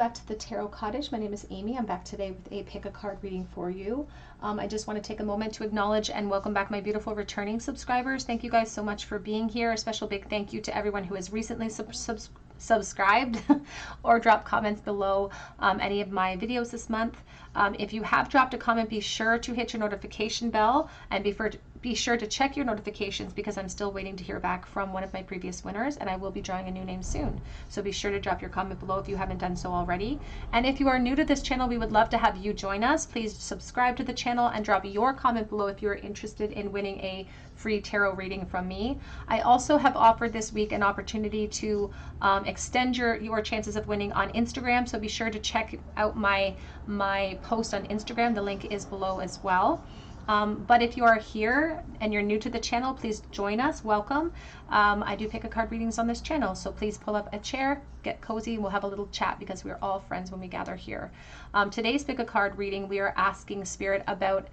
back to the Tarot Cottage. My name is Amy. I'm back today with a pick a card reading for you. I just want to take a moment to acknowledge and welcome back my beautiful returning subscribers. Thank you guys so much for being here. A special big thank you to everyone who has recently subscribed or dropped comments below any of my videos this month. If you have dropped a comment, be sure to hit your notification bell and be sure to check your notifications, because I'm still waiting to hear back from one of my previous winners, and I will be drawing a new name soon. So be sure to drop your comment below if you haven't done so already. And if you are new to this channel, we would love to have you join us. Please subscribe to the channel and drop your comment below if you are interested in winning a free tarot reading from me. I also have offered this week an opportunity to extend your chances of winning on Instagram, so be sure to check out my post on Instagram. The link is below as well. But if you are here and you're new to the channel, please join us. Welcome. I do pick a card readings on this channel, so please pull up a chair, get cozy, and we'll have a little chat because we're all friends when we gather here. Today's pick a card reading, we are asking Spirit about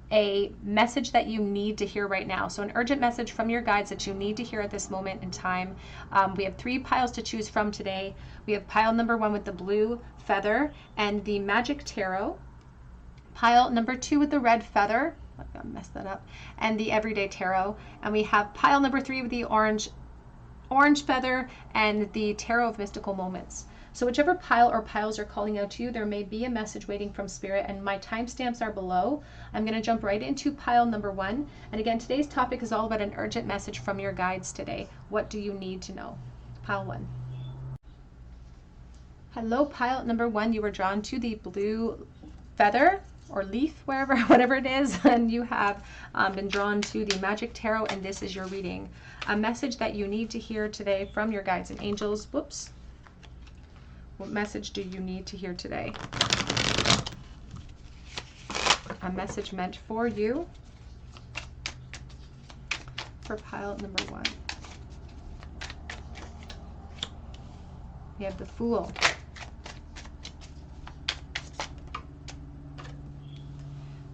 a message that you need to hear right now. So an urgent message from your guides that you need to hear at this moment in time. We have 3 piles to choose from today. We have pile number 1 with the blue feather and the Magic Tarot. Pile number 2 with the red feather, I messed that up, and the Everyday Tarot. And we have pile number 3 with the orange feather and the Tarot of Mystical Moments. So whichever pile or piles are calling out to you, there may be a message waiting from Spirit, and my timestamps are below. I'm going to jump right into pile number 1. And again, today's topic is all about an urgent message from your guides today. What do you need to know? Pile 1. Hello, pile number 1. You were drawn to the blue feather or leaf, whatever it is, and you have been drawn to the Magic Tarot, and this is your reading. A message that you need to hear today from your guides and angels. Whoops. What message do you need to hear today? A message meant for you for pile number 1. We have the Fool.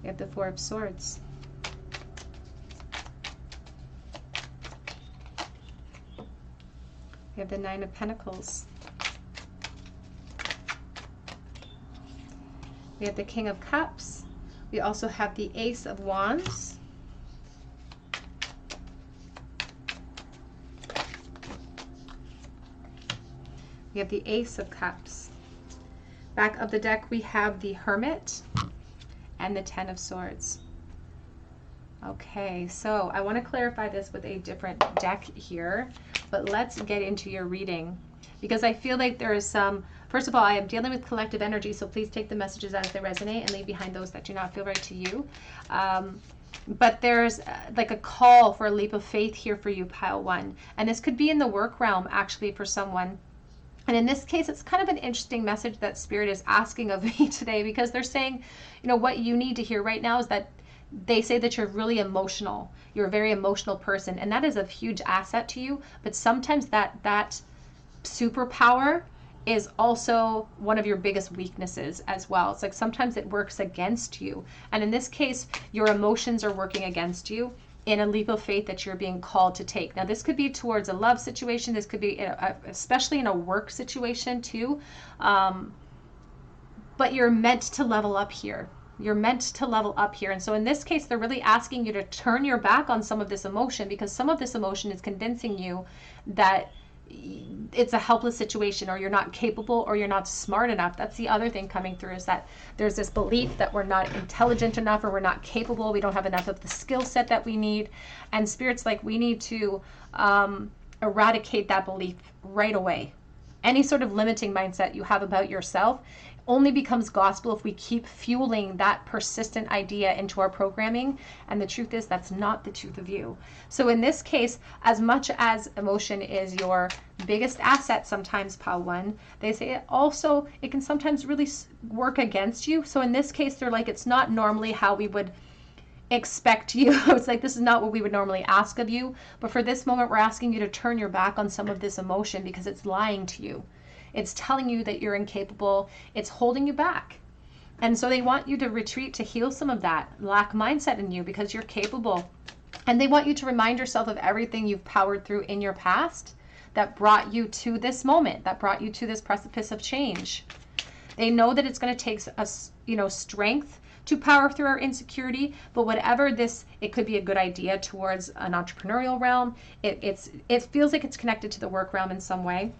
We have the 4 of Swords. We have the 9 of Pentacles. We have the King of Cups. We also have the Ace of Wands. We have the Ace of Cups. Back of the deck, we have the Hermit and the 10 of Swords. Okay, so I want to clarify this with a different deck here, but let's get into your reading, because I feel like there is some, first of all, I am dealing with collective energy, so please take the messages as they resonate and leave behind those that do not feel right to you. But there's like a call for a leap of faith here for you, pile 1. And this could be in the work realm actually for someone. And in this case, it's kind of an interesting message that Spirit is asking of me today, because they're saying, you know, what you need to hear right now is that they say that you're really emotional. You're a very emotional person, and that is a huge asset to you. But sometimes that superpower is also one of your biggest weaknesses as well. It's like sometimes it works against you. And in this case, your emotions are working against you in a leap of faith that you're being called to take. Now, this could be towards a love situation. This could be especially in a work situation too. But you're meant to level up here. You're meant to level up here. And so in this case, they're really asking you to turn your back on some of this emotion, because some of this emotion is convincing you that it's a helpless situation, or you're not capable, or you're not smart enough. That's the other thing coming through, is that there's this belief that we're not intelligent enough, or we're not capable, we don't have enough of the skill set that we need. And Spirit's like, we need to eradicate that belief right away. Any sort of limiting mindset you have about yourself only becomes gospel if we keep fueling that persistent idea into our programming. And the truth is, that's not the truth of you. So in this case, as much as emotion is your biggest asset sometimes, pile 1, they say it can sometimes really work against you. So in this case, they're like, it's not normally how we would expect you. It's like, this is not what we would normally ask of you. But for this moment, we're asking you to turn your back on some of this emotion, because it's lying to you. It's telling you that you're incapable. It's holding you back. And so they want you to retreat to heal some of that lack mindset in you, because you're capable. And they want you to remind yourself of everything you've powered through in your past that brought you to this moment, that brought you to this precipice of change. They know that it's going to take us, you know, strength to power through our insecurity, but whatever this, it could be a good idea towards an entrepreneurial realm. It feels like it's connected to the work realm in some way.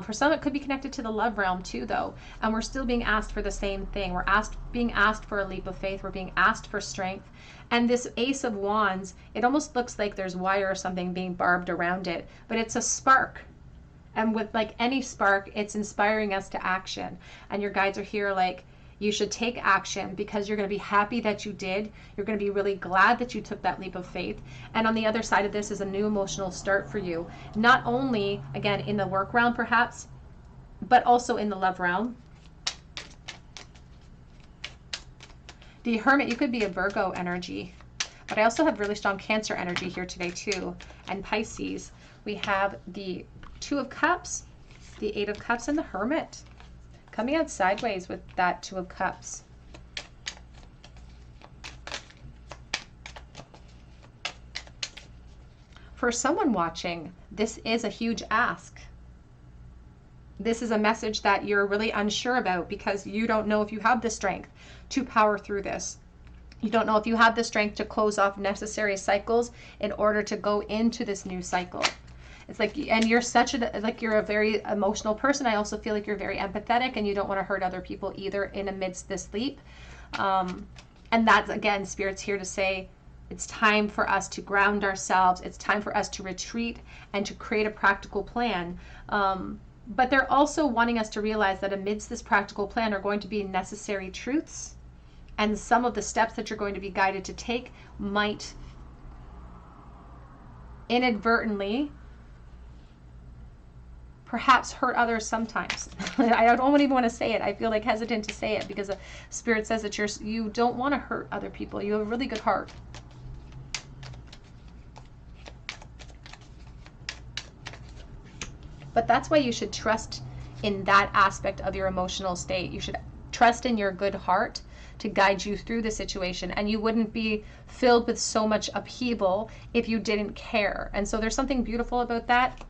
For some, it could be connected to the love realm too, though. And we're still being asked for the same thing. We're being asked for a leap of faith. We're being asked for strength. And this Ace of Wands, it almost looks like there's wire or something being barbed around it, but it's a spark. And with like any spark, it's inspiring us to action. And your guides are here like, you should take action because you're going to be happy that you did. You're going to be really glad that you took that leap of faith. And on the other side of this is a new emotional start for you. Not only, again, in the work realm perhaps, but also in the love realm. The Hermit, you could be a Virgo energy. But I also have really strong Cancer energy here today too. And Pisces. We have the Two of Cups, the Eight of Cups, and the Hermit. Coming out sideways with that Two of Cups. For someone watching, this is a huge ask. This is a message that you're really unsure about because you don't know if you have the strength to power through this. You don't know if you have the strength to close off necessary cycles in order to go into this new cycle. It's like, and you're you're a very emotional person. I also feel like you're very empathetic and you don't want to hurt other people either in amidst this leap. And that's, again, Spirit's here to say, it's time for us to ground ourselves. It's time for us to retreat and to create a practical plan. But they're also wanting us to realize that amidst this practical plan are going to be necessary truths. And some of the steps that you're going to be guided to take might inadvertently perhaps hurt others sometimes. I don't even want to say it. I feel like hesitant to say it because the Spirit says that you don't want to hurt other people. You have a really good heart. But that's why you should trust in that aspect of your emotional state. You should trust in your good heart to guide you through the situation, and you wouldn't be filled with so much upheaval if you didn't care. And so there's something beautiful about that.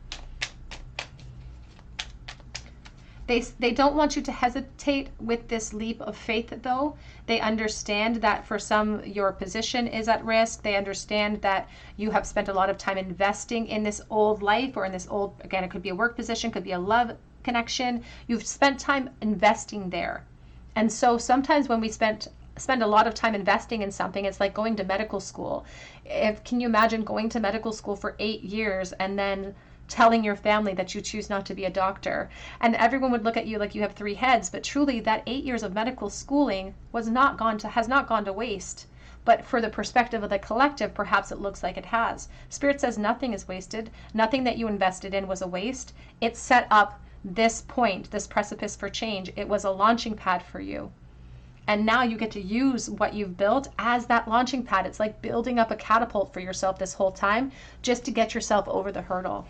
They don't want you to hesitate with this leap of faith, though. They understand that for some, your position is at risk. They understand that you have spent a lot of time investing in this old life or in this old, again, it could be a work position, could be a love connection. You've spent time investing there. And so sometimes when we spend a lot of time investing in something, it's like going to medical school. Can you imagine going to medical school for 8 years and then telling your family that you choose not to be a doctor? And everyone would look at you like you have 3 heads, but truly that 8 years of medical schooling has not gone to waste. But for the perspective of the collective, perhaps it looks like it has. Spirit says nothing is wasted. Nothing that you invested in was a waste. It set up this point, this precipice for change. It was a launching pad for you. And now you get to use what you've built as that launching pad. It's like building up a catapult for yourself this whole time just to get yourself over the hurdle.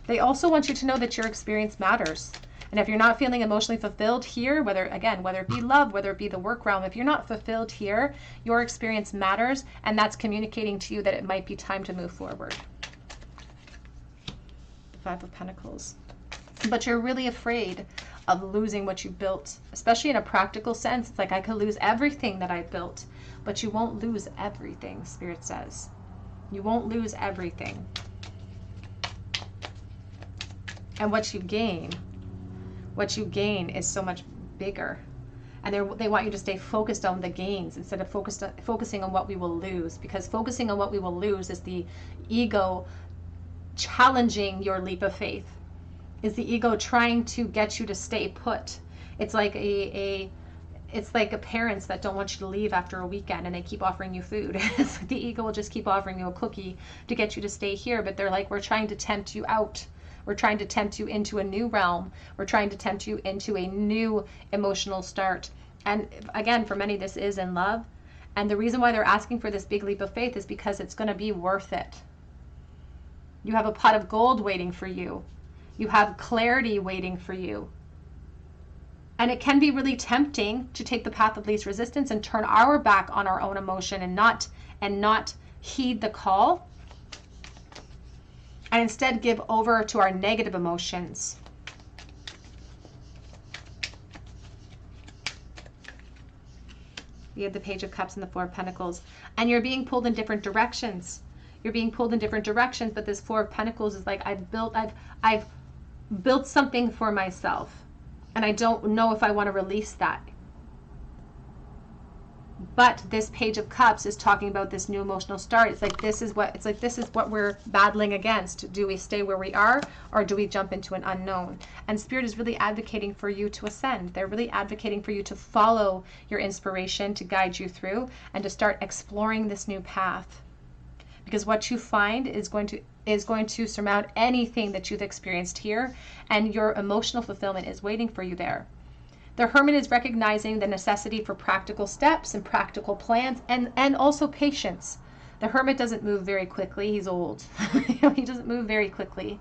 They also want you to know that your experience matters. And if you're not feeling emotionally fulfilled here, whether it be love, whether it be the work realm, if you're not fulfilled here, your experience matters, and that's communicating to you that it might be time to move forward. 5 of Pentacles. But you're really afraid of losing what you built, especially in a practical sense. It's like, I could lose everything that I built, but you won't lose everything, Spirit says. You won't lose everything. And what you gain is so much bigger. And they want you to stay focused on the gains instead of focusing on what we will lose, because focusing on what we will lose is the ego challenging your leap of faith, is the ego trying to get you to stay put. It's like it's like parents that don't want you to leave after a weekend and they keep offering you food. It's like the ego will just keep offering you a cookie to get you to stay here, but they're like, we're trying to tempt you out. We're trying to tempt you into a new realm. We're trying to tempt you into a new emotional start. And again, for many, this is in love. And the reason why they're asking for this big leap of faith is because it's going to be worth it. You have a pot of gold waiting for you. You have clarity waiting for you. And it can be really tempting to take the path of least resistance and turn our back on our own emotion and not heed the call, and instead give over to our negative emotions. You have the Page of Cups and the Four of Pentacles. And you're being pulled in different directions. You're being pulled in different directions, but this Four of Pentacles is like, I've built something for myself, and I don't know if I want to release that. But this Page of Cups is talking about this new emotional start. It's like this is what we're battling against. Do we stay where we are, or do we jump into an unknown? And Spirit is really advocating for you to ascend. They're really advocating for you to follow your inspiration, to guide you through, and to start exploring this new path. Because what you find is going to surmount anything that you've experienced here, and your emotional fulfillment is waiting for you there. The Hermit is recognizing the necessity for practical steps and practical plans, and also patience. The Hermit doesn't move very quickly. He's old. He doesn't move very quickly.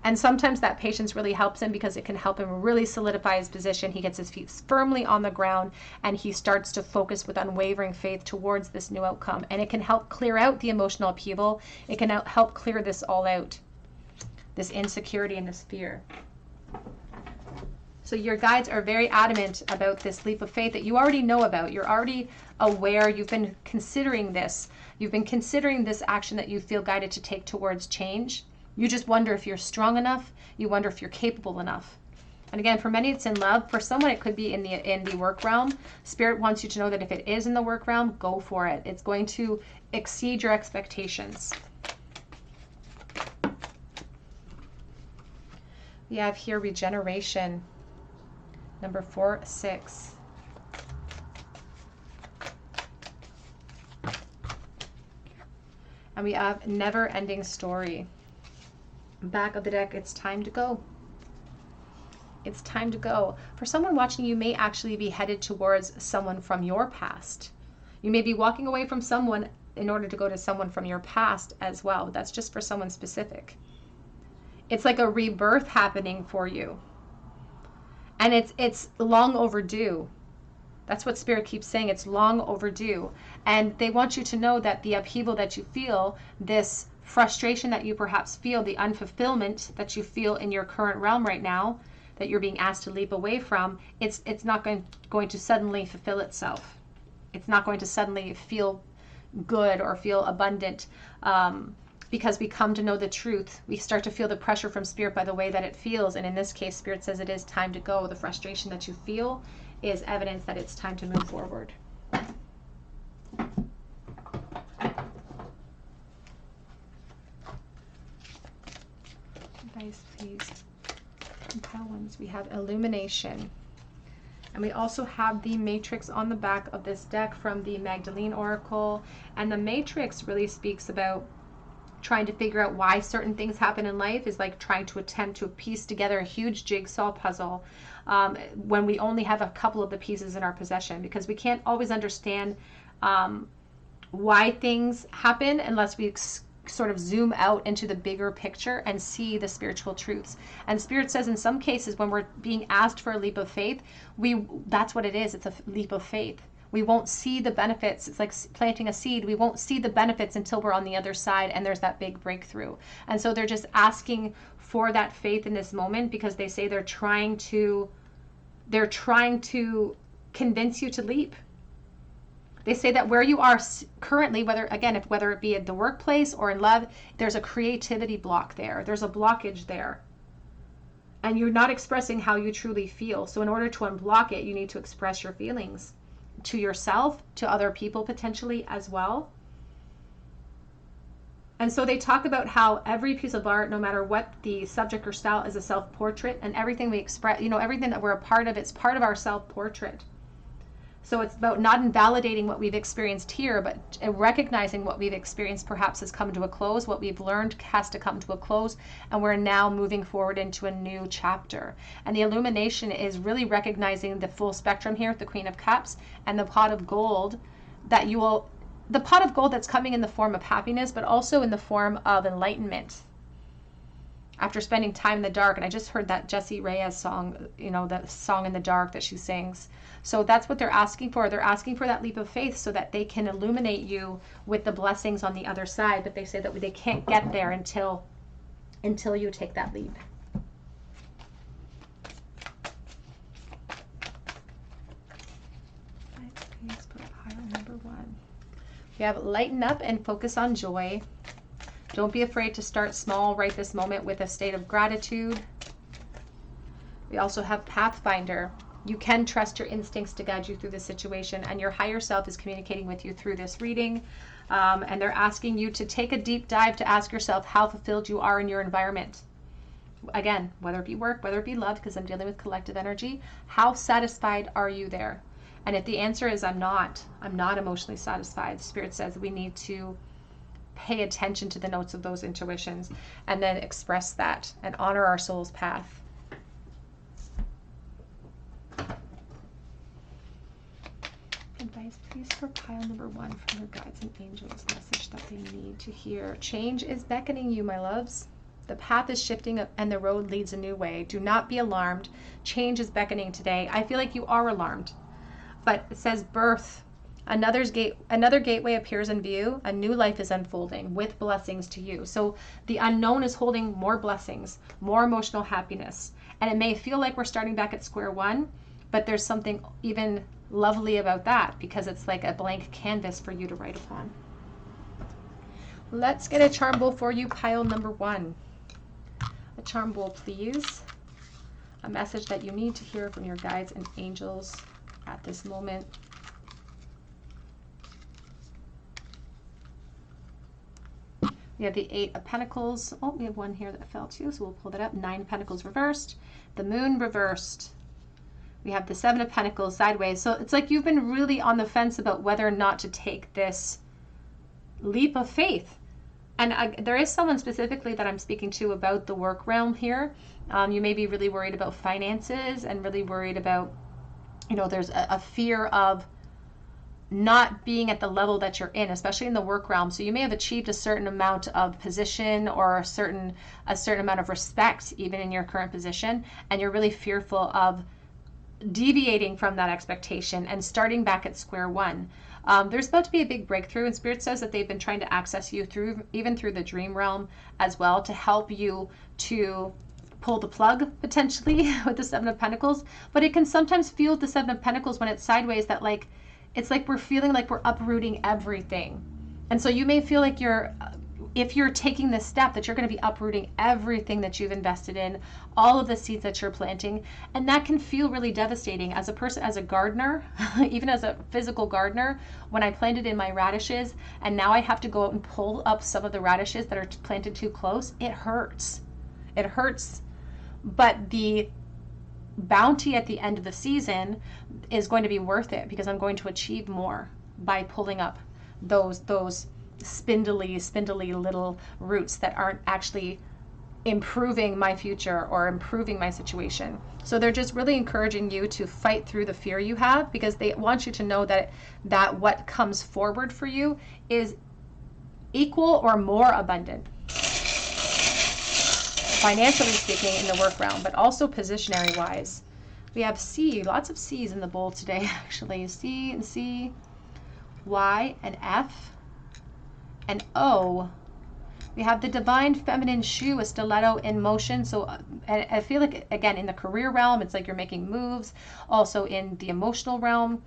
And sometimes that patience really helps him, because it can help him really solidify his position. He gets his feet firmly on the ground, and he starts to focus with unwavering faith towards this new outcome. And it can help clear out the emotional upheaval. It can help clear this all out, this insecurity and this fear. So your guides are very adamant about this leap of faith that you already know about. You're already aware. You've been considering this. You've been considering this action that you feel guided to take towards change. You just wonder if you're strong enough. You wonder if you're capable enough. And again, for many, it's in love. For someone, it could be in the work realm. Spirit wants you to know that if it is in the work realm, go for it. It's going to exceed your expectations. We have here regeneration. Number 4, 6. And we have never-ending story. Back of the deck, it's time to go. It's time to go. For someone watching, you may actually be headed towards someone from your past. You may be walking away from someone in order to go to someone from your past as well. That's just for someone specific. It's like a rebirth happening for you. And it's long overdue. That's what Spirit keeps saying. It's long overdue. And they want you to know that the upheaval that you feel, this frustration that you perhaps feel, the unfulfillment that you feel in your current realm right now, that you're being asked to leap away from, it's not going to suddenly fulfill itself. It's not going to suddenly feel good or feel abundant. Because we come to know the truth, we start to feel the pressure from Spirit by the way that it feels. And in this case, Spirit says it is time to go. The frustration that you feel is evidence that it's time to move forward. Advice, please. Compel ones. We have illumination. And we also have the Matrix on the back of this deck from the Magdalene Oracle. And the Matrix really speaks about trying to figure out why certain things happen in life, is like trying to attempt to piece together a huge jigsaw puzzle when we only have a couple of the pieces in our possession, because we can't always understand why things happen unless we sort of zoom out into the bigger picture and see the spiritual truths. And Spirit says in some cases when we're being asked for a leap of faith, that's what it is. It's a leap of faith. We won't see the benefits. It's like planting a seed. We won't see the benefits until we're on the other side and there's that big breakthrough. And so they're just asking for that faith in this moment, because they say they're trying to convince you to leap. They say that where you are currently, whether it be at the workplace or in love, there's a creativity block there. There's a blockage there. And you're not expressing how you truly feel. So in order to unblock it, you need to express your feelings to yourself, to other people potentially as well. And so they talk about how every piece of art, no matter what the subject or style, is a self-portrait, and everything we express, everything that we're a part of, it's part of our self-portrait. So it's about not invalidating what we've experienced here, but recognizing what we've experienced perhaps has come to a close. What we've learned has to come to a close, and we're now moving forward into a new chapter. And the illumination is really recognizing the full spectrum here, the Queen of Cups, and the pot of gold the pot of gold that's coming in the form of happiness, but also in the form of enlightenment. After spending time in the dark, and I just heard that Jessie Reyes song, that song in the dark that she sings. So that's what they're asking for. They're asking for that leap of faith so that they can illuminate you with the blessings on the other side. But they say that they can't get there until you take that leap. 1. We have lighten up and focus on joy. Don't be afraid to start small right this moment with a state of gratitude. We also have Pathfinder. You can trust your instincts to guide you through this situation, and your higher self is communicating with you through this reading. And they're asking you to take a deep dive to ask yourself how fulfilled you are in your environment. Again, whether it be work, whether it be love, because I'm dealing with collective energy, how satisfied are you there? And if the answer is I'm not emotionally satisfied, Spirit says we need to pay attention to the notes of those intuitions and then express that and honor our soul's path. Advice, please, for pile number 1 from your guides and angels, message that they need to hear. Change is beckoning you, my loves. The path is shifting and the road leads a new way. Do not be alarmed. Change is beckoning today. I feel like you are alarmed, but it says birth. Another gateway appears in view. A new life is unfolding with blessings to you. So the unknown is holding more blessings, more emotional happiness. And it may feel like we're starting back at square one, but there's something even lovely about that because it's like a blank canvas for you to write upon. Let's get a charm bowl for you, pile number 1. A charm bowl, please. A message that you need to hear from your guides and angels at this moment. We have the 8 of Pentacles. Oh, we have one here that fell too, so we'll pull that up. 9 of Pentacles reversed. The Moon reversed. We have the 7 of Pentacles sideways. So it's like you've been really on the fence about whether or not to take this leap of faith. And there is someone specifically that I'm speaking to about the work realm here. You may be really worried about finances and really worried about, there's a fear of not being at the level that you're in, especially in the work realm. So you may have achieved a certain amount of position or a certain amount of respect even in your current position, and you're really fearful of deviating from that expectation and starting back at square one. There's about to be a big breakthrough, and Spirit says that they've been trying to access you even through the dream realm as well, to help you to pull the plug potentially with the 7 of Pentacles. But it can sometimes feel with the 7 of Pentacles when it's sideways that it's like we're feeling like we're uprooting everything. And so you may feel like if you're taking this step, that you're going to be uprooting everything that you've invested in, all of the seeds that you're planting. And that can feel really devastating as a person, as a gardener, even as a physical gardener. When I planted in my radishes and now I have to go out and pull up some of the radishes that are planted too close, it hurts. It hurts. But the bounty at the end of the season is going to be worth it, because I'm going to achieve more by pulling up those spindly little roots that aren't actually improving my future or improving my situation. So they're just really encouraging you to fight through the fear you have, because they want you to know that what comes forward for you is equal or more abundant, financially speaking, in the work realm, but also positionary wise. We have C, lots of C's in the bowl today, actually. C and C, Y and F and O. We have the divine feminine shoe, a stiletto in motion. So I feel like, again, in the career realm, it's like you're making moves. Also in the emotional realm,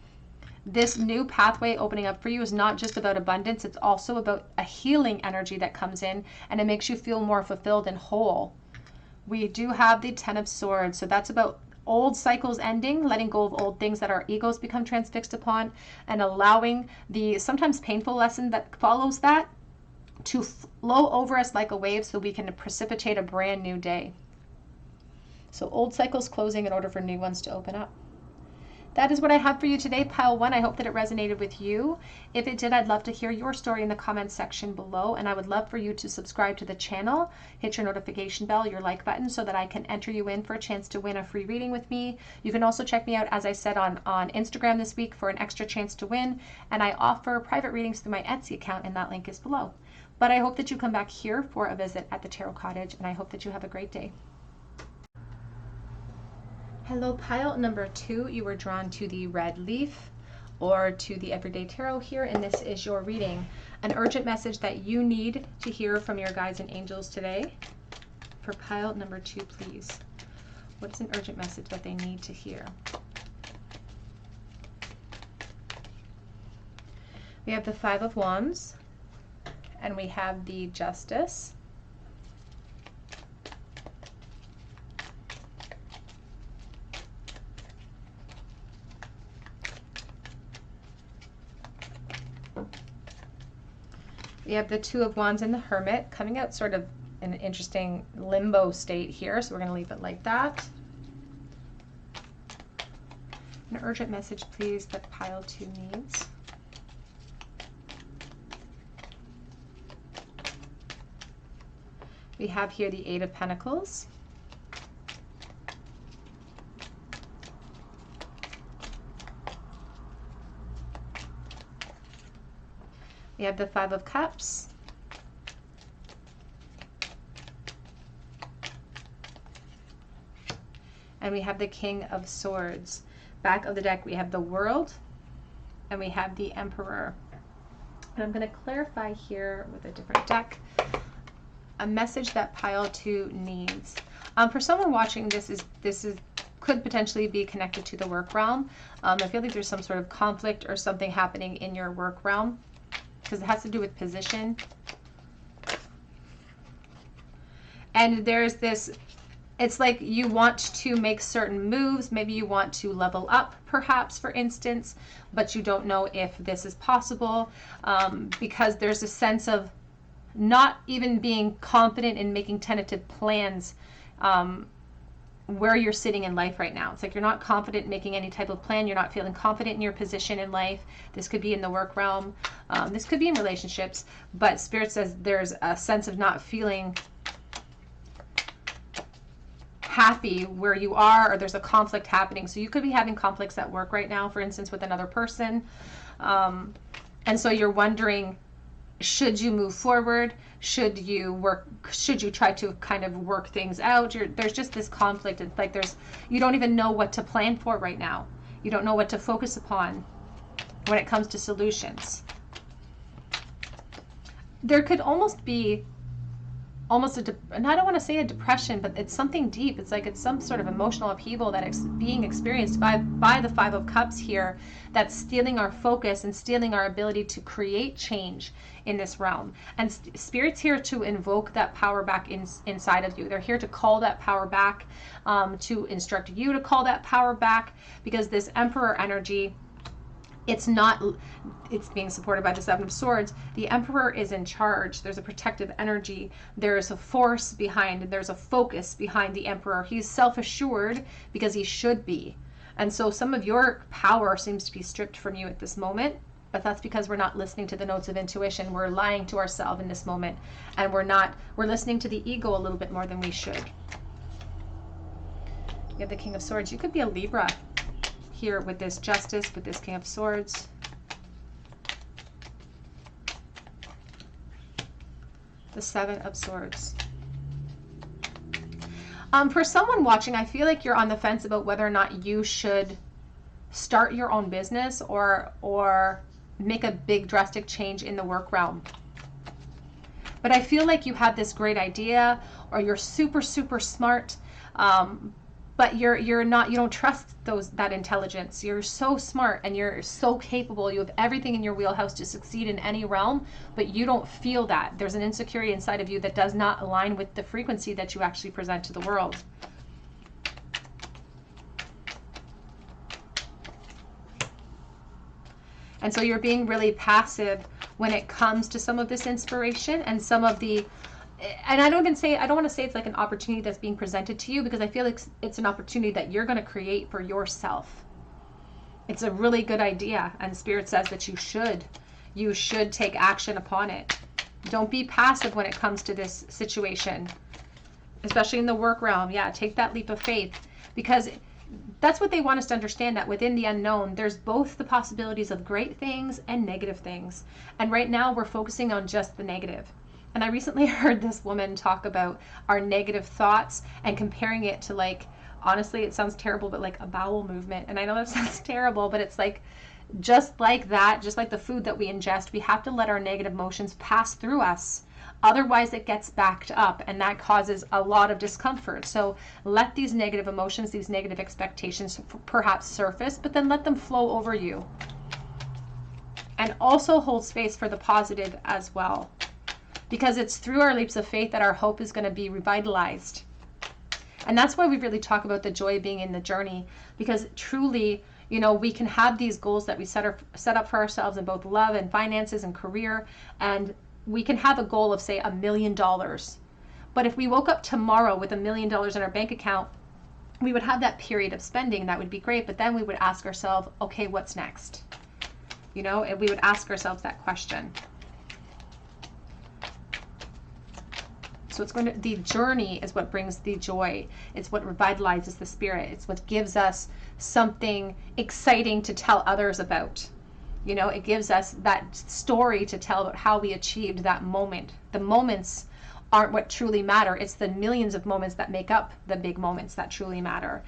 this new pathway opening up for you is not just about abundance. It's also about a healing energy that comes in, and it makes you feel more fulfilled and whole. We do have the 10 of Swords. So that's about old cycles ending, letting go of old things that our egos become transfixed upon, and allowing the sometimes painful lesson that follows that to flow over us like a wave, so we can precipitate a brand new day. So old cycles closing in order for new ones to open up. That is what I have for you today, pile 1. I hope that it resonated with you. If it did, I'd love to hear your story in the comments section below, and I would love for you to subscribe to the channel, hit your notification bell, your like button, so that I can enter you in for a chance to win a free reading with me. You can also check me out, as I said, on Instagram this week for an extra chance to win, and I offer private readings through my Etsy account, and that link is below. But I hope that you come back here for a visit at the Tarot Cottage, and I hope that you have a great day. Hello, pile number 2. You were drawn to the red leaf or to the Everyday Tarot here, and this is your reading. An urgent message that you need to hear from your guides and angels today. For pile number 2, please. What's an urgent message that they need to hear? We have the Five of Wands, and we have the Justice. We have the Two of Wands and the Hermit, coming out sort of in an interesting limbo state here, so we're going to leave it like that. An urgent message, please, that pile 2 needs. We have here the Eight of Pentacles. We have the Five of Cups. And we have the King of Swords. Back of the deck, we have the World, and we have the Emperor. And I'm going to clarify here with a different deck a message that pile 2 needs. For someone watching, this could potentially be connected to the work realm. I feel like there's some sort of conflict or something happening in your work realm because it has to do with position. And there's this, it's like you want to make certain moves. Maybe you want to level up, perhaps, for instance, but you don't know if this is possible because there's a sense of not even being confident in making tentative plans where you're sitting in life right now. It's like you're not confident in making any type of plan. You're not feeling confident in your position in life. This could be in the work realm. This could be in relationships, but Spirit says there's a sense of not feeling happy where you are, or there's a conflict happening. So you could be having conflicts at work right now, for instance, with another person. And so you're wondering, should you move forward? Should you try to kind of work things out? There's just this conflict. It's like you don't even know what to plan for right now. You don't know what to focus upon when it comes to solutions. There could almost be and I don't want to say a depression, but it's something deep. It's like it's some sort of emotional upheaval that is being experienced by the Five of Cups here, that's stealing our focus and stealing our ability to create change in this realm. And Spirit's here to invoke that power back inside of you. They're here to call that power back, to instruct you to call that power back, because this Emperor energy, it's being supported by the Seven of Swords. The Emperor is in charge. There's a protective energy. There's a force behind, there's a focus behind the Emperor. He's self-assured because he should be. And so some of your power seems to be stripped from you at this moment, but that's because we're not listening to the notes of intuition. We're lying to ourselves in this moment, and we're listening to the ego a little bit more than we should. You have the King of Swords. You could be a Libra here with this Justice, with this King of Swords. The Seven of Swords. For someone watching, I feel like you're on the fence about whether or not you should start your own business or make a big drastic change in the work realm. But I feel like you have this great idea, or you're super, super smart, but you don't trust that intelligence. You're so smart and you're so capable. You have everything in your wheelhouse to succeed in any realm, but you don't feel that. There's an insecurity inside of you that does not align with the frequency that you actually present to the world. And so you're being really passive when it comes to some of this inspiration and some of the, and I don't want to say it's like an opportunity that's being presented to you, because I feel like it's an opportunity that you're going to create for yourself. It's a really good idea, and Spirit says that you should take action upon it. Don't be passive when it comes to this situation, especially in the work realm. Yeah, take that leap of faith, because that's what they want us to understand, that within the unknown, there's both the possibilities of great things and negative things. And right now we're focusing on just the negative. And I recently heard this woman talk about our negative thoughts and comparing it to, like, honestly, it sounds terrible, but like a bowel movement. And I know that sounds terrible, but it's like, just like that, just like the food that we ingest, we have to let our negative emotions pass through us. Otherwise, it gets backed up, and that causes a lot of discomfort. So let these negative emotions, these negative expectations perhaps surface, but then let them flow over you. and also hold space for the positive as well. Because it's through our leaps of faith that our hope is going to be revitalized. And that's why we really talk about the joy being in the journey, because truly, you know, we can have these goals that we set up for ourselves in both love and finances and career, and we can have a goal of, say, $1 million. But if we woke up tomorrow with $1 million in our bank account, we would have that period of spending. That would be great. But then we would ask ourselves, okay, what's next? You know, and we would ask ourselves that question. So it's the journey is what brings the joy. It's what revitalizes the spirit. It's what gives us something exciting to tell others about. You know, it gives us that story to tell about how we achieved that moment. The moments aren't what truly matter. It's the millions of moments that make up the big moments that truly matter.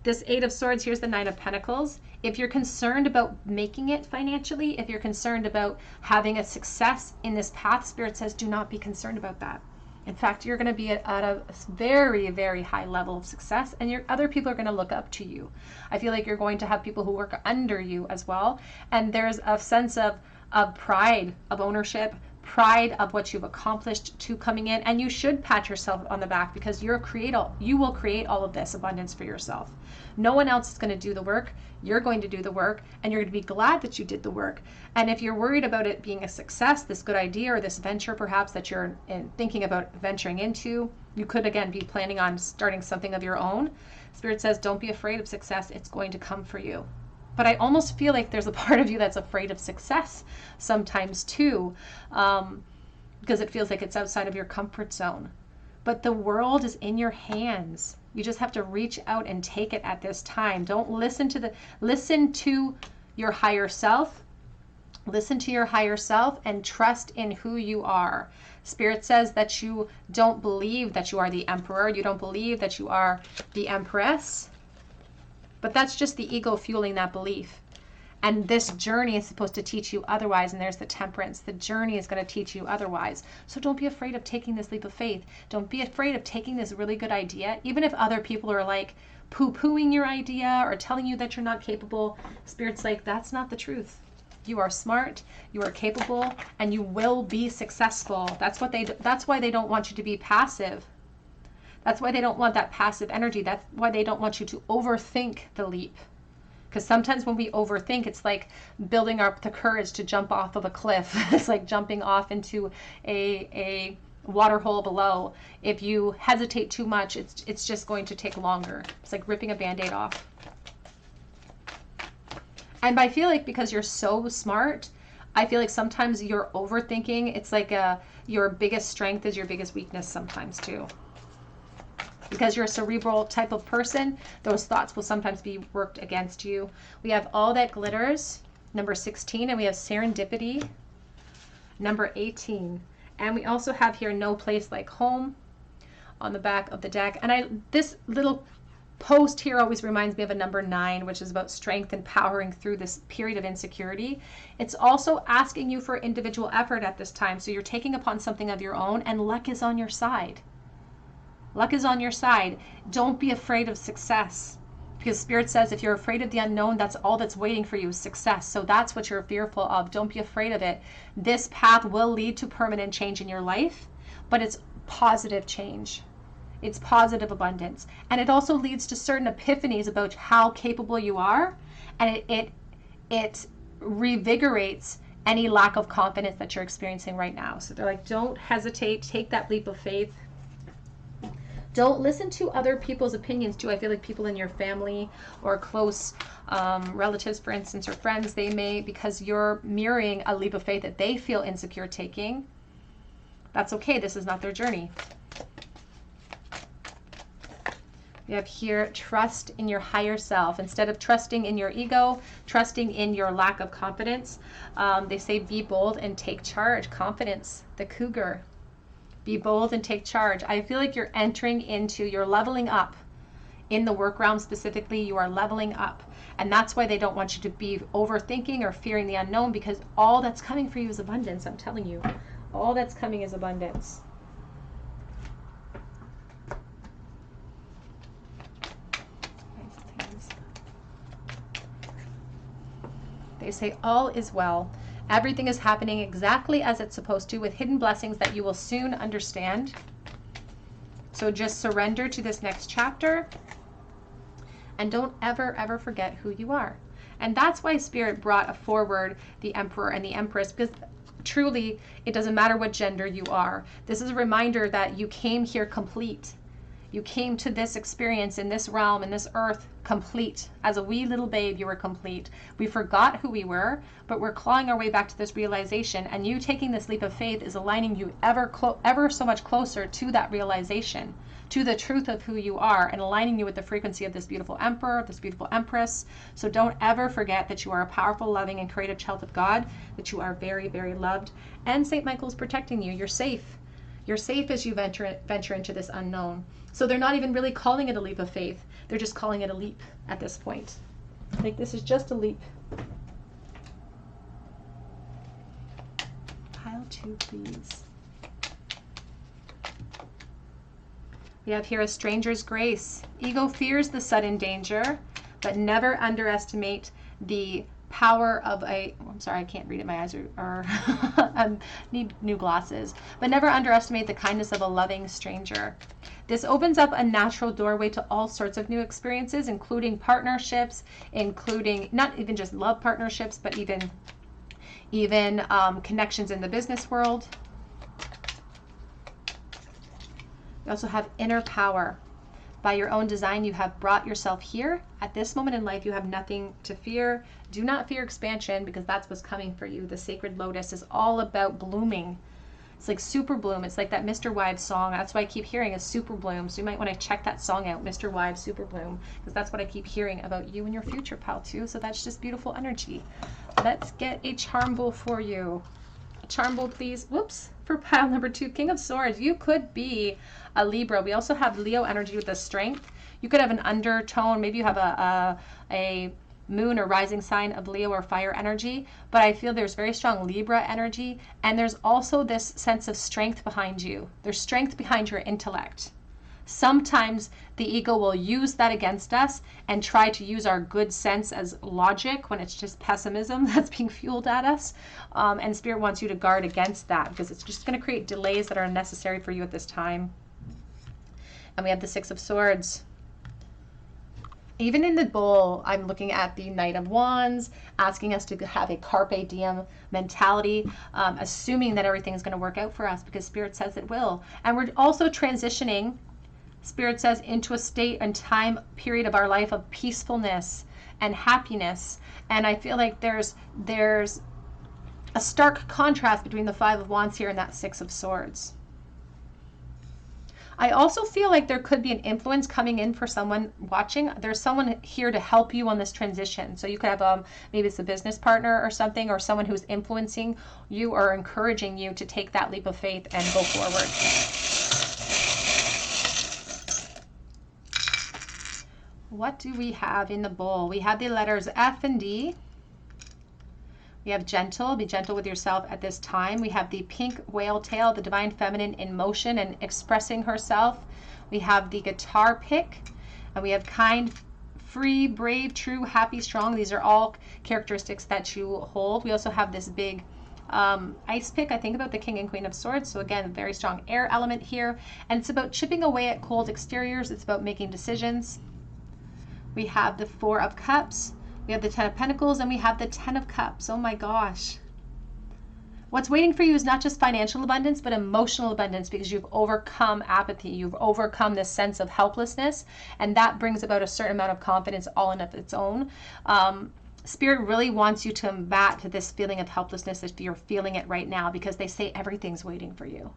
This 8 of Swords, here's the 9 of Pentacles. If you're concerned about making it financially, if you're concerned about having a success in this path, Spirit says do not be concerned about that. In fact, you're going to be at a very, very high level of success, and other people are going to look up to you. I feel like you're going to have people who work under you as well. And there's a sense of pride, of ownership, pride of what you've accomplished to coming in. And you should pat yourself on the back, because you will create all of this abundance for yourself. No one else is going to do the work. You're going to do the work, and you're going to be glad that you did the work. And if you're worried about it being a success, this good idea or this venture perhaps that you're thinking about venturing into, you could again be planning on starting something of your own. Spirit says don't be afraid of success. It's going to come for you. But I almost feel like there's a part of you that's afraid of success sometimes too, because it feels like it's outside of your comfort zone. But the world is in your hands. You just have to reach out and take it at this time. Don't listen to your higher self. Listen to your higher self and trust in who you are. Spirit says that you don't believe that you are the emperor. You don't believe that you are the empress. But that's just the ego fueling that belief. And this journey is supposed to teach you otherwise. And there's the Temperance. The journey is going to teach you otherwise. So don't be afraid of taking this leap of faith. Don't be afraid of taking this really good idea. Even if other people are like poo-pooing your idea or telling you that you're not capable, Spirit's like, that's not the truth. You are smart, you are capable, and you will be successful. That's why they don't want you to be passive. That's why they don't want that passive energy. That's why they don't want you to overthink the leap. Because sometimes when we overthink, it's like building up the courage to jump off of a cliff. It's like jumping off into a water hole below. If you hesitate too much, it's just going to take longer. It's like ripping a Band-Aid off. And I feel like because you're so smart, I feel like sometimes you're overthinking. It's like your biggest strength is your biggest weakness sometimes too. Because you're a cerebral type of person, those thoughts will sometimes be worked against you. We have All That Glitters, number 16, and we have Serendipity, number 18. And we also have here No Place Like Home on the back of the deck. And this little post here always reminds me of a number 9, which is about strength and powering through this period of insecurity. It's also asking you for individual effort at this time. So you're taking upon something of your own, and luck is on your side. Luck is on your side. Don't be afraid of success, because Spirit says if you're afraid of the unknown, that's all that's waiting for you is success. So that's what you're fearful of. Don't be afraid of it. This path will lead to permanent change in your life, but it's positive change. It's positive abundance. And it also leads to certain epiphanies about how capable you are, and it revigorates any lack of confidence that you're experiencing right now. So they're like, don't hesitate, take that leap of faith. Don't listen to other people's opinions too. I feel like people in your family or close relatives, for instance, or friends, they may, because you're mirroring a leap of faith that they feel insecure taking. That's okay. This is not their journey. We have here, trust in your higher self. Instead of trusting in your ego, trusting in your lack of confidence. They say be bold and take charge. Confidence, the cougar. Be bold and take charge. I feel like you're leveling up. In the work realm specifically, you are leveling up. And that's why they don't want you to be overthinking or fearing the unknown, because all that's coming for you is abundance. I'm telling you, all that's coming is abundance. They say all is well. Everything is happening exactly as it's supposed to, with hidden blessings that you will soon understand. So just surrender to this next chapter. And don't ever, ever forget who you are. And that's why Spirit brought forward the Emperor and the Empress, because truly, it doesn't matter what gender you are. This is a reminder that you came here complete. You came to this experience in this realm, in this earth, complete. As a wee little babe, you were complete. We forgot who we were, but we're clawing our way back to this realization. And you taking this leap of faith is aligning you ever so much closer to that realization, to the truth of who you are, and aligning you with the frequency of this beautiful Emperor, this beautiful Empress. So don't ever forget that you are a powerful, loving, and creative child of God, that you are very, very loved. And St. Michael's protecting you. You're safe. You're safe as you venture into this unknown. So they're not even really calling it a leap of faith. They're just calling it a leap at this point. Like, this is just a leap. Pile 2, please. We have here a stranger's grace. Ego fears the sudden danger, but never underestimate the power of I'm sorry, I can't read it. My eyes are need new glasses. But never underestimate the kindness of a loving stranger. This opens up a natural doorway to all sorts of new experiences, including partnerships, including not even just love partnerships, but even connections in the business world. We also have inner power. By your own design, you have brought yourself here. At this moment in life, you have nothing to fear. Do not fear expansion, because that's what's coming for you. The sacred lotus is all about blooming. It's like super bloom. It's like that Mr. Wives song. That's what I keep hearing is super bloom. So you might want to check that song out, Mr. Wives Super Bloom, because that's what I keep hearing about you and your future, pal, too. So that's just beautiful energy. Let's get a charm bowl for you. A charm bowl, please. Whoops. For pile number 2, King of Swords. You could be a Libra. We also have Leo energy with the strength. You could have an undertone. Maybe you have a moon or rising sign of Leo or fire energy, but I feel there's very strong Libra energy, and there's also this sense of strength behind you. There's strength behind your intellect. Sometimes the ego will use that against us and try to use our good sense as logic when it's just pessimism that's being fueled at us. And Spirit wants you to guard against that, because it's just going to create delays that are unnecessary for you at this time. And we have the 6 of Swords. Even in the bowl, I'm looking at the Knight of Wands, asking us to have a carpe diem mentality, assuming that everything is going to work out for us, because Spirit says it will. And we're also transitioning, Spirit says, into a state and time period of our life of peacefulness and happiness. And I feel like there's a stark contrast between the 5 of Wands here and that 6 of Swords. I also feel like there could be an influence coming in for someone watching. There's someone here to help you on this transition. So you could have maybe it's a business partner or something, or someone who's influencing you or encouraging you to take that leap of faith and go forward. What do we have in the bowl? We have the letters F and D. We have gentle, be gentle with yourself at this time. We have the pink whale tail, the divine feminine in motion and expressing herself. We have the guitar pick, and we have kind, free, brave, true, happy, strong. These are all characteristics that you hold. We also have this big ice pick. I think about the King and Queen of Swords. So again, very strong air element here. And it's about chipping away at cold exteriors. It's about making decisions. We have the 4 of Cups. We have the 10 of Pentacles, and we have the 10 of Cups. Oh my gosh. What's waiting for you is not just financial abundance, but emotional abundance, because you've overcome apathy. You've overcome this sense of helplessness, and that brings about a certain amount of confidence all in of its own. Spirit really wants you to combat this feeling of helplessness if you're feeling it right now, because they say everything's waiting for you.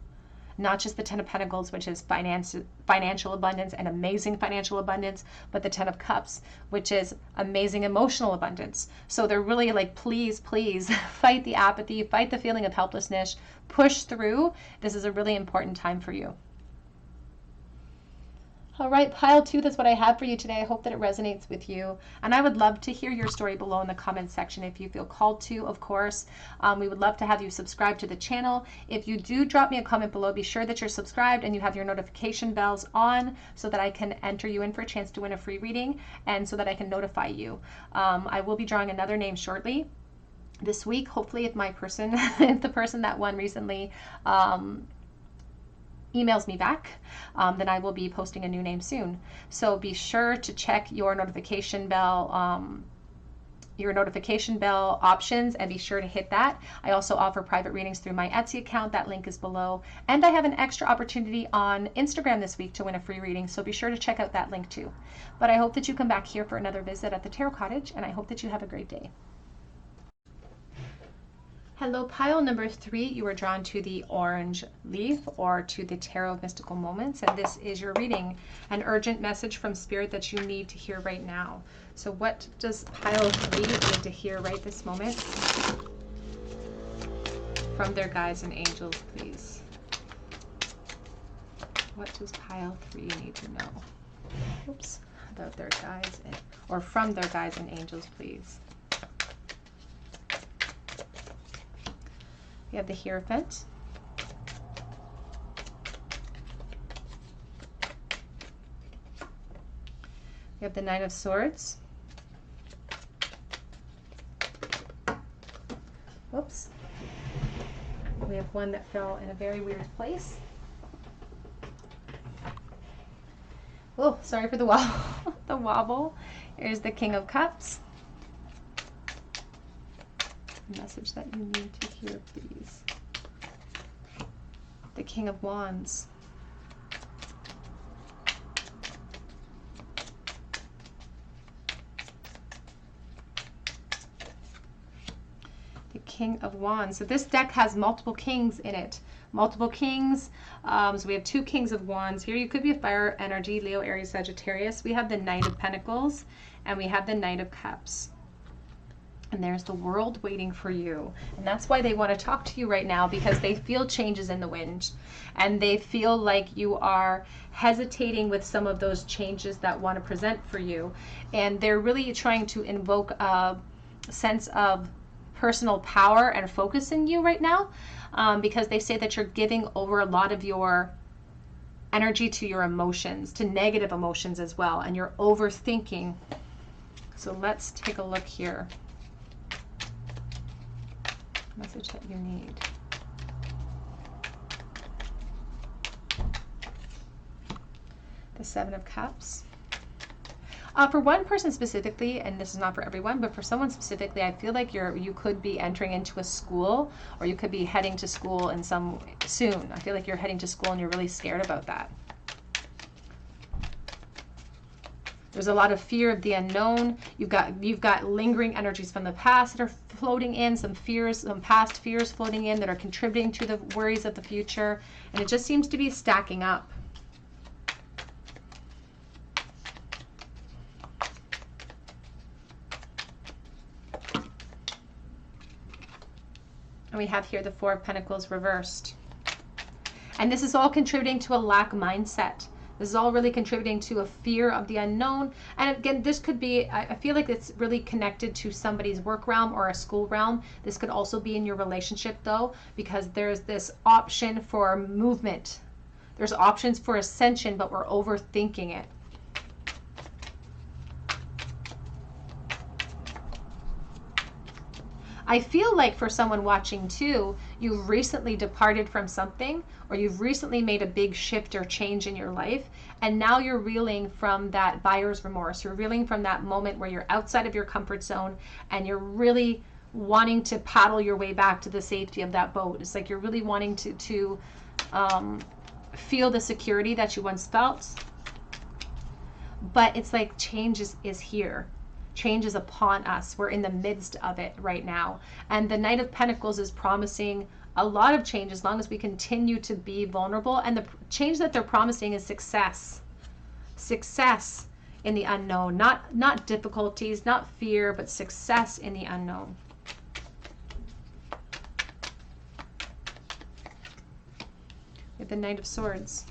Not just the 10 of Pentacles, which is financial abundance and amazing financial abundance, but the 10 of Cups, which is amazing emotional abundance. So they're really like, please, please fight the apathy, fight the feeling of helplessness, push through. This is a really important time for you. All right, pile 2, that's what I have for you today. I hope that it resonates with you. And I would love to hear your story below in the comments section if you feel called to, of course. We would love to have you subscribe to the channel. If you do drop me a comment below, be sure that you're subscribed and you have your notification bells on so that I can enter you in for a chance to win a free reading and so that I can notify you. I will be drawing another name shortly. this week. Hopefully if my person, if the person that won recently emails me back, then I will be posting a new name soon. So be sure to check your notification bell options, and be sure to hit that. I also offer private readings through my Etsy account. That link is below. And I have an extra opportunity on Instagram this week to win a free reading, so be sure to check out that link too. But I hope that you come back here for another visit at the Tarot Cottage, and I hope that you have a great day. Hello, pile number 3. You are drawn to the orange leaf, or to the Tarot of Mystical Moments, and this is your reading, an urgent message from Spirit that you need to hear right now. So what does pile 3 need to hear right this moment from their guides and angels, please? What does pile 3 need to know? Oops, about their guides, or from their guides and angels, please. We have the Hierophant. We have the Knight of Swords. Whoops. We have one that fell in a very weird place. Oh, sorry for the wobble. The wobble. Here's the King of Cups. Message that you need to hear, please. The King of Wands. The King of Wands. So this deck has multiple kings in it. Multiple kings. So we have 2 Kings of Wands here. You could be a fire energy, Leo, Aries, Sagittarius. We have the Knight of Pentacles, and we have the Knight of Cups. And there's the World waiting for you. And that's why they want to talk to you right now, because they feel changes in the wind. And they feel like you are hesitating with some of those changes that want to present for you. And they're really trying to invoke a sense of personal power and focus in you right now, because they say that you're giving over a lot of your energy to your emotions, to negative emotions as well. And you're overthinking. So let's take a look here. Message that you need. The Seven of Cups. For one person specifically, and this is not for everyone, but for someone specifically, I feel like you could be entering into a school, or you could be heading to school in soon. I feel like you're heading to school and you're really scared about that. There's a lot of fear of the unknown. You've got lingering energies from the past that are floating in, some fears, some past fears floating in that are contributing to the worries of the future. And it just seems to be stacking up. And we have here the Four of Pentacles reversed. And this is all contributing to a lack mindset. This is all really contributing to a fear of the unknown. And again, this could be, I feel like it's really connected to somebody's work realm or a school realm. This could also be in your relationship though, because there's this option for movement. There's options for ascension, but we're overthinking it. I feel like for someone watching too, you've recently departed from something, or you've recently made a big shift or change in your life, and now you're reeling from that buyer's remorse. You're reeling from that moment where you're outside of your comfort zone and you're really wanting to paddle your way back to the safety of that boat. It's like you're really wanting to feel the security that you once felt, but it's like change is here. Change is upon us. We're in the midst of it right now. And the Knight of Pentacles is promising a lot of change as long as we continue to be vulnerable. And the change that they're promising is success. Success in the unknown. Not difficulties, not fear, but success in the unknown. We have the Knight of Swords.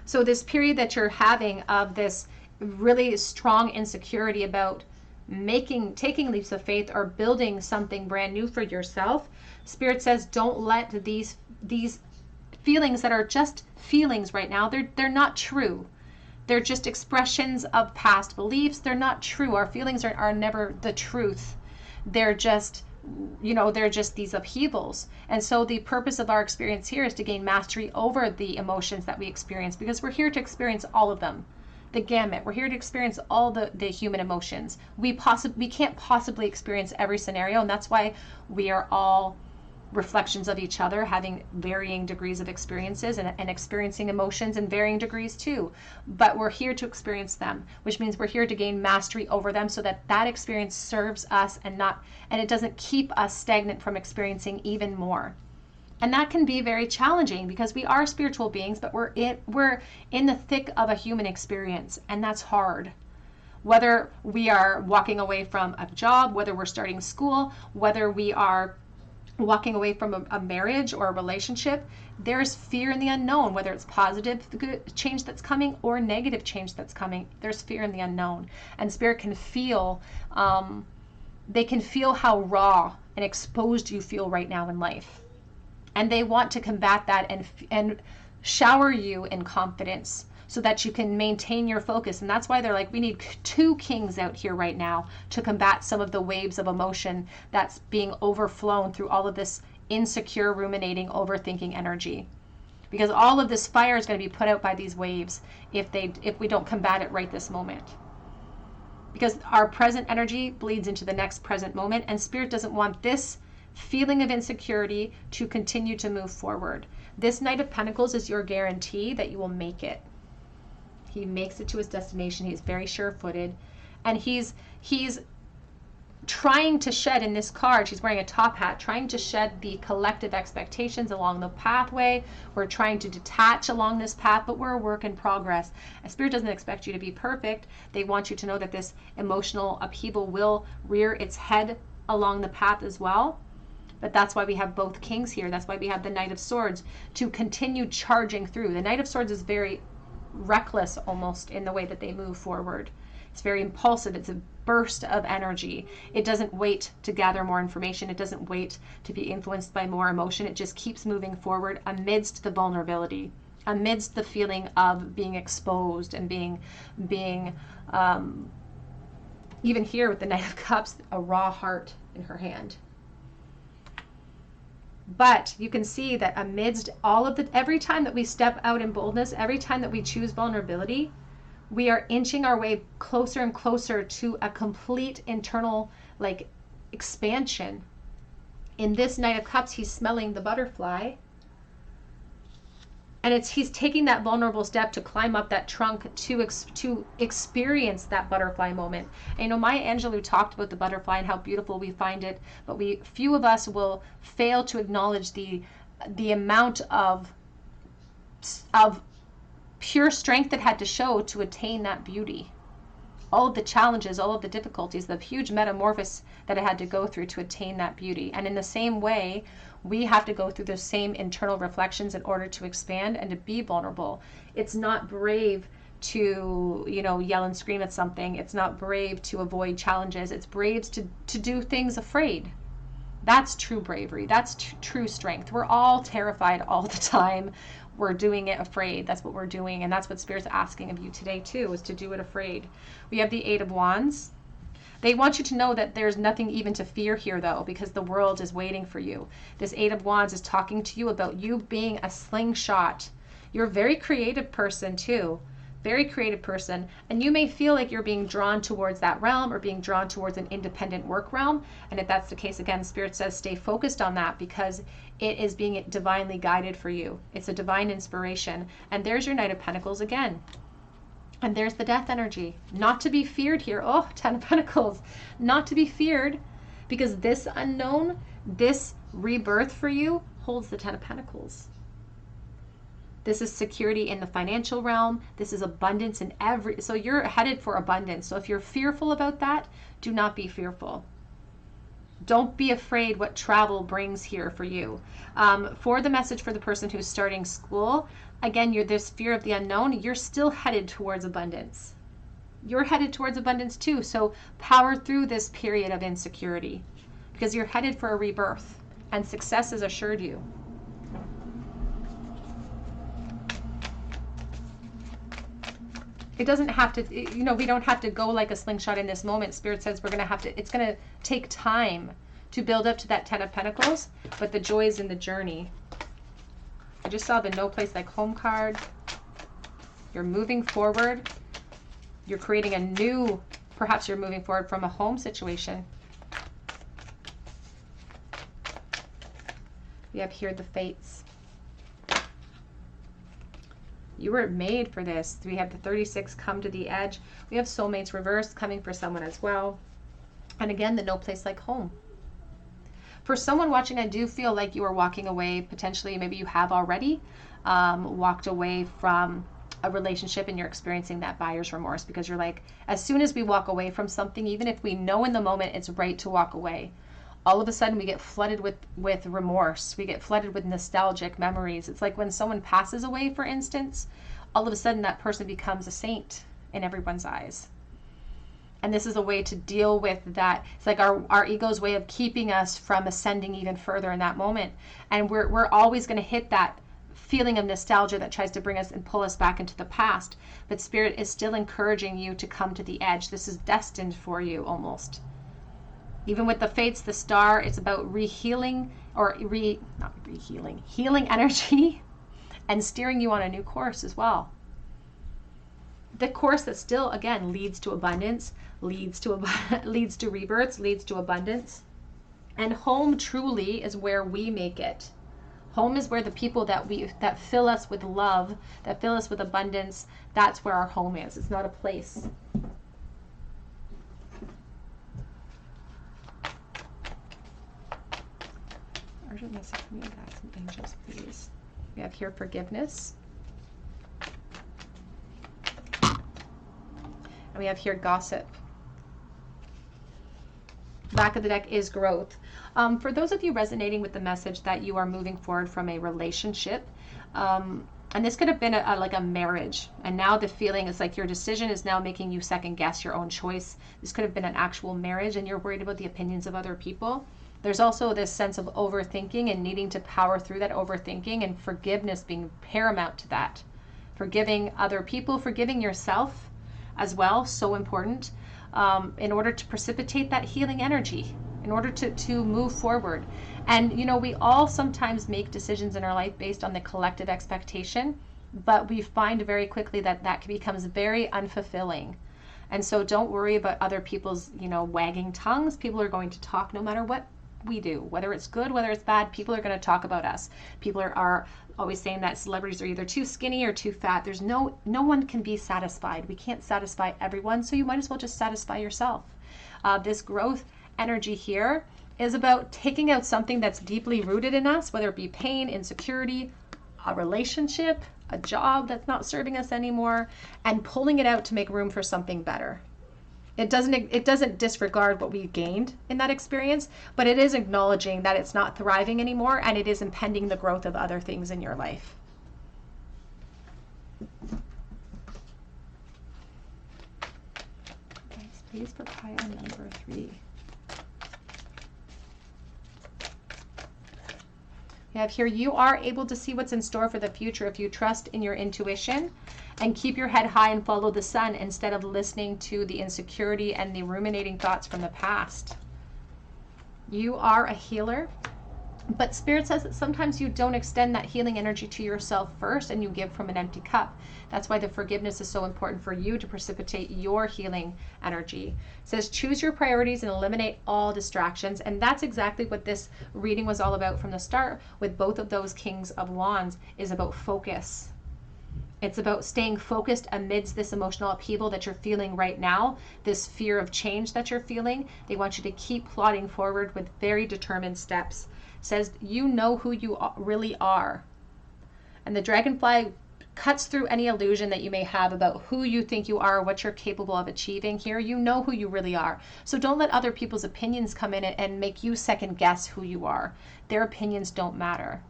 So this period that you're having of this really strong insecurity about taking leaps of faith or building something brand new for yourself, Spirit says don't let these feelings that are just feelings right now, they're not true. They're just expressions of past beliefs. They're not true. Our feelings are never the truth. They're just, they're just these upheavals. And so the purpose of our experience here is to gain mastery over the emotions that we experience, because we're here to experience all of them. The gamut. We're here to experience all the human emotions. We can't possibly experience every scenario, and that's why we are all reflections of each other, having varying degrees of experiences and experiencing emotions in varying degrees too. But we're here to experience them, which means we're here to gain mastery over them so that that experience serves us and it doesn't keep us stagnant from experiencing even more. And that can be very challenging because we are spiritual beings, but we're in the thick of a human experience, and that's hard. Whether we are walking away from a job, whether we're starting school, whether we are walking away from a marriage or a relationship, there's fear in the unknown, whether it's positive change that's coming or negative change that's coming. There's fear in the unknown, and spirit can feel, they can feel how raw and exposed you feel right now in life, and they want to combat that and shower you in confidence so that you can maintain your focus. And that's why they're like, we need 2 kings out here right now to combat some of the waves of emotion that's being overflown through all of this insecure, ruminating, overthinking energy. Because all of this fire is going to be put out by these waves if we don't combat it right this moment. Because our present energy bleeds into the next present moment, and spirit doesn't want this feeling of insecurity to continue to move forward. This Knight of Pentacles is your guarantee that you will make it. He makes it to his destination. He's very sure-footed, and he's trying to shed, in this card, she's wearing a top hat, trying to shed the collective expectations along the pathway. We're trying to detach along this path, but we're a work in progress. And spirit doesn't expect you to be perfect. They want you to know that this emotional upheaval will rear its head along the path as well. But that's why we have both kings here. That's why we have the Knight of Swords to continue charging through. The Knight of Swords is very reckless almost in the way that they move forward. It's very impulsive. It's a burst of energy. It doesn't wait to gather more information. It doesn't wait to be influenced by more emotion. It just keeps moving forward amidst the vulnerability, amidst the feeling of being exposed and being even here with the Knight of Cups, a raw heart in her hand. But you can see that amidst all of every time that we step out in boldness, every time that we choose vulnerability, we are inching our way closer and closer to a complete internal expansion. In this Knight of Cups, he's smelling the butterfly, and he's taking that vulnerable step to climb up that trunk to experience that butterfly moment. And Maya Angelou talked about the butterfly and how beautiful we find it, but few of us will fail to acknowledge the amount of pure strength that had to show to attain that beauty. All of the challenges, all of the difficulties, the huge metamorphosis that it had to go through to attain that beauty. And in the same way, we have to go through those same internal reflections in order to expand and to be vulnerable. It's not brave to, yell and scream at something. It's not brave to avoid challenges. It's brave to do things afraid. That's true bravery. That's true strength. We're all terrified all the time. We're doing it afraid. That's what we're doing. And that's what Spirit's asking of you today too, is to do it afraid. We have the 8 of Wands. They want you to know that there's nothing even to fear here, though, because the world is waiting for you. This 8 of Wands is talking to you about you being a slingshot. You're a very creative person, too. Very creative person. And you may feel like you're being drawn towards that realm or being drawn towards an independent work realm. And if that's the case, again, Spirit says stay focused on that because it is being divinely guided for you. It's a divine inspiration. And there's your Knight of Pentacles again. And there's the death energy. Not to be feared here. Oh, 10 of Pentacles. Not to be feared, because this unknown, this rebirth for you holds the 10 of Pentacles. This is security in the financial realm. This is abundance in so you're headed for abundance. So if you're fearful about that, do not be fearful. Don't be afraid what travel brings here for you. For the message for the person who's starting school, again, you're this fear of the unknown. You're still headed towards abundance. You're headed towards abundance too. So power through this period of insecurity because you're headed for a rebirth and success is assured you. It doesn't have to, you know, we don't have to go like a slingshot in this moment. Spirit says we're going to have to, it's going to take time to build up to that 10 of Pentacles, but the joy is in the journey. I just saw the no place like home card. You're moving forward. You're creating a new, perhaps you're moving forward from a home situation. We have here the fates. You were made for this. We have the 36 come to the edge. We have soulmates reversed coming for someone as well. And again, the no place like home. For someone watching, I do feel like you are walking away, potentially, maybe you have already walked away from a relationship and you're experiencing that buyer's remorse because you're like, as soon as we walk away from something, even if we know in the moment it's right to walk away, all of a sudden we get flooded with remorse. We get flooded with nostalgic memories. It's like when someone passes away, for instance, all of a sudden that person becomes a saint in everyone's eyes. And this is a way to deal with that. It's like our ego's way of keeping us from ascending even further in that moment. And we're always going to hit that feeling of nostalgia that tries to bring us and pull us back into the past. But Spirit is still encouraging you to come to the edge. This is destined for you almost. Even with the fates, the star, it's about healing energy and steering you on a new course as well. The course that still, again, leads to abundance, leads to rebirths, leads to abundance. And home truly is where we make it. Home is where the people that fill us with love, that fill us with abundance, that's where our home is. It's not a place. Urgent message for me, guys and angels, please. We have here forgiveness. And we have here gossip. Back of the deck is growth. For those of you resonating with the message that you are moving forward from a relationship, and this could have been like a marriage, and now the feeling is like your decision is now making you second guess your own choice. This could have been an actual marriage and you're worried about the opinions of other people. There's also this sense of overthinking and needing to power through that overthinking, and forgiveness being paramount to that. Forgiving other people, forgiving yourself as well, so important, in order to precipitate that healing energy, in order to move forward. And you know, we all sometimes make decisions in our life based on the collective expectation, but we find very quickly that that becomes very unfulfilling. And so don't worry about other people's, you know, wagging tongues. People are going to talk no matter what we do, whether it's good, whether it's bad. People are going to talk about us. People are always saying that celebrities are either too skinny or too fat. There's no one can be satisfied. We can't satisfy everyone, so you might as well just satisfy yourself. This growth energy here is about taking out something that's deeply rooted in us, whether it be pain, insecurity, a relationship, a job that's not serving us anymore, and pulling it out to make room for something better. It doesn't disregard what we gained in that experience, but it is acknowledging that it's not thriving anymore, and it is impeding the growth of other things in your life. Guys, please for pile number 3. You have here, you are able to see what's in store for the future if you trust in your intuition and keep your head high and follow the sun instead of listening to the insecurity and the ruminating thoughts from the past. You are a healer, but Spirit says that sometimes you don't extend that healing energy to yourself first and you give from an empty cup. That's why the forgiveness is so important for you to precipitate your healing energy. It says choose your priorities and eliminate all distractions, and that's exactly what this reading was all about from the start with both of those Kings of Wands, is about focus. It's about staying focused amidst this emotional upheaval that you're feeling right now, this fear of change that you're feeling. They want you to keep plodding forward with very determined steps. It says you know who you really are. And the dragonfly cuts through any illusion that you may have about who you think you are, what you're capable of achieving here. You know who you really are. So don't let other people's opinions come in and make you second guess who you are. Their opinions don't matter.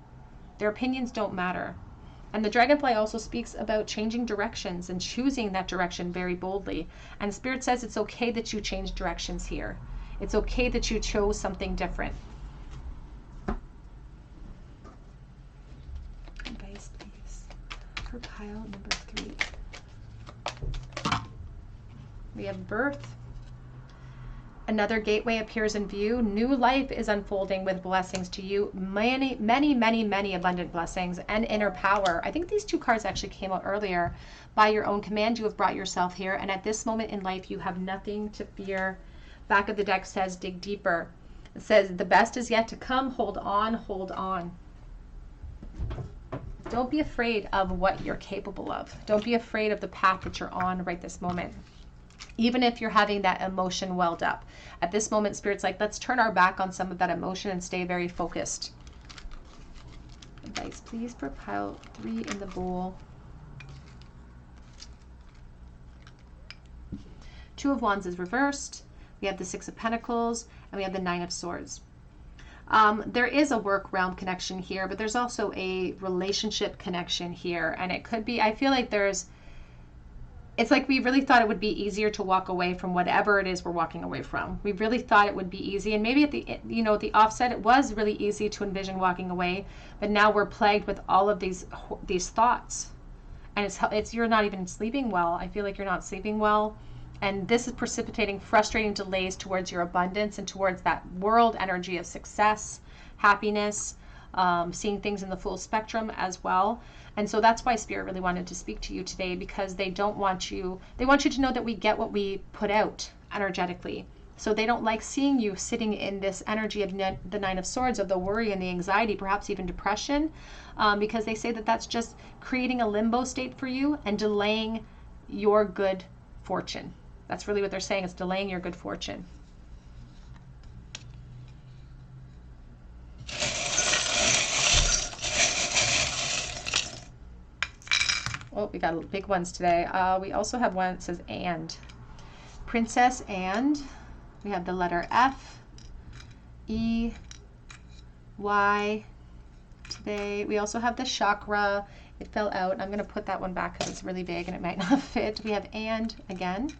Their opinions don't matter. And the dragonfly also speaks about changing directions and choosing that direction very boldly. And Spirit says it's okay that you change directions here. It's okay that you chose something different. Advice, please, for pile number 3. We have birth. Another gateway appears in view. New life is unfolding with blessings to you. Many, many, many, many abundant blessings and inner power. I think these two cards actually came out earlier. By your own command, you have brought yourself here. And at this moment in life, you have nothing to fear. Back of the deck says, dig deeper. It says, the best is yet to come. Hold on, hold on. Don't be afraid of what you're capable of. Don't be afraid of the path that you're on right this moment. Even if you're having that emotion welled up. At this moment, Spirit's like, let's turn our back on some of that emotion and stay very focused. Advice, please, for pile 3 in the bowl. 2 of Wands is reversed. We have the 6 of Pentacles, and we have the 9 of Swords. There is a work realm connection here, but there's also a relationship connection here. And it could be, I feel like it's like we really thought it would be easier to walk away from whatever it is we're walking away from. We really thought it would be easy. And maybe at the, the offset, it was really easy to envision walking away. But now we're plagued with all of these thoughts. And you're not even sleeping well. I feel like you're not sleeping well. And this is precipitating frustrating delays towards your abundance and towards that world energy of success, happiness, seeing things in the full spectrum as well. And so that's why Spirit really wanted to speak to you today, because they want you to know that we get what we put out energetically. So they don't like seeing you sitting in this energy of the 9 of Swords, of the worry and the anxiety, perhaps even depression, because they say that that's just creating a limbo state for you and delaying your good fortune. That's really what they're saying. It's delaying your good fortune. Oh, we got big ones today. We also have one that says and. Princess and. We have the letter F, E, Y today. We also have the chakra. It fell out. I'm going to put that one back because it's really big and it might not fit. We have and again.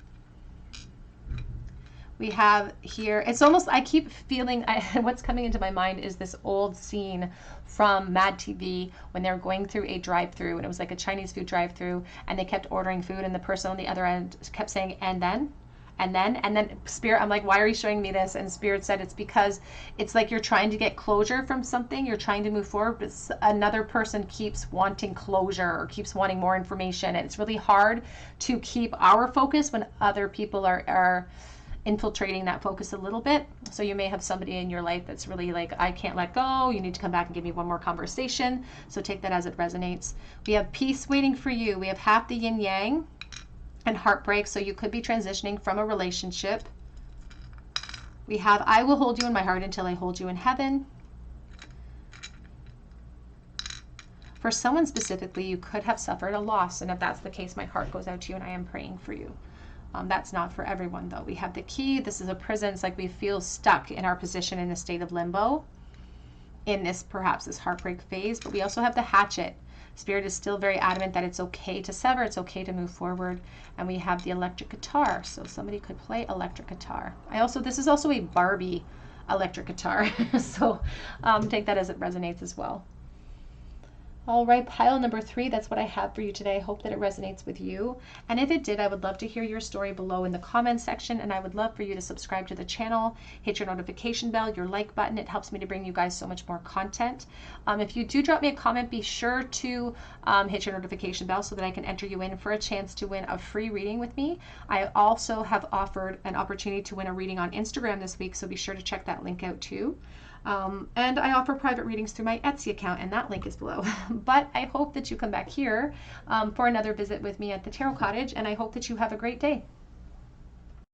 We have here, it's almost, I keep feeling, what's coming into my mind is this old scene from Mad TV when they were going through a drive-through, and it was like a Chinese food drive-through, and they kept ordering food, and the person on the other end kept saying, and then Spirit, I'm like, why are you showing me this? And Spirit said it's because it's like you're trying to get closure from something, you're trying to move forward, but another person keeps wanting closure or keeps wanting more information, and it's really hard to keep our focus when other people are infiltrating that focus a little bit. So you may have somebody in your life that's really like, I can't let go. You need to come back and give me one more conversation. So take that as it resonates. We have peace waiting for you. We have half the yin yang and heartbreak. So you could be transitioning from a relationship. We have I will hold you in my heart until I hold you in heaven. For someone specifically, you could have suffered a loss. And if that's the case, my heart goes out to you and I am praying for you. That's not for everyone, though. We have the key. This is a prison. It's like we feel stuck in our position in a state of limbo in this, perhaps this heartbreak phase. But we also have the hatchet. Spirit is still very adamant that it's okay to sever. It's okay to move forward. And we have the electric guitar. So somebody could play electric guitar. This is also a Barbie electric guitar. So take that as it resonates as well. All right, pile number 3, that's what I have for you today. I hope that it resonates with you. And if it did, I would love to hear your story below in the comments section. And I would love for you to subscribe to the channel, hit your notification bell, your like button. It helps me to bring you guys so much more content. If you do drop me a comment, be sure to hit your notification bell so that I can enter you in for a chance to win a free reading with me. I also have offered an opportunity to win a reading on Instagram this week, so be sure to check that link out too. And I offer private readings through my Etsy account, and that link is below. But I hope that you come back here for another visit with me at the Tarot Cottage, and I hope that you have a great day.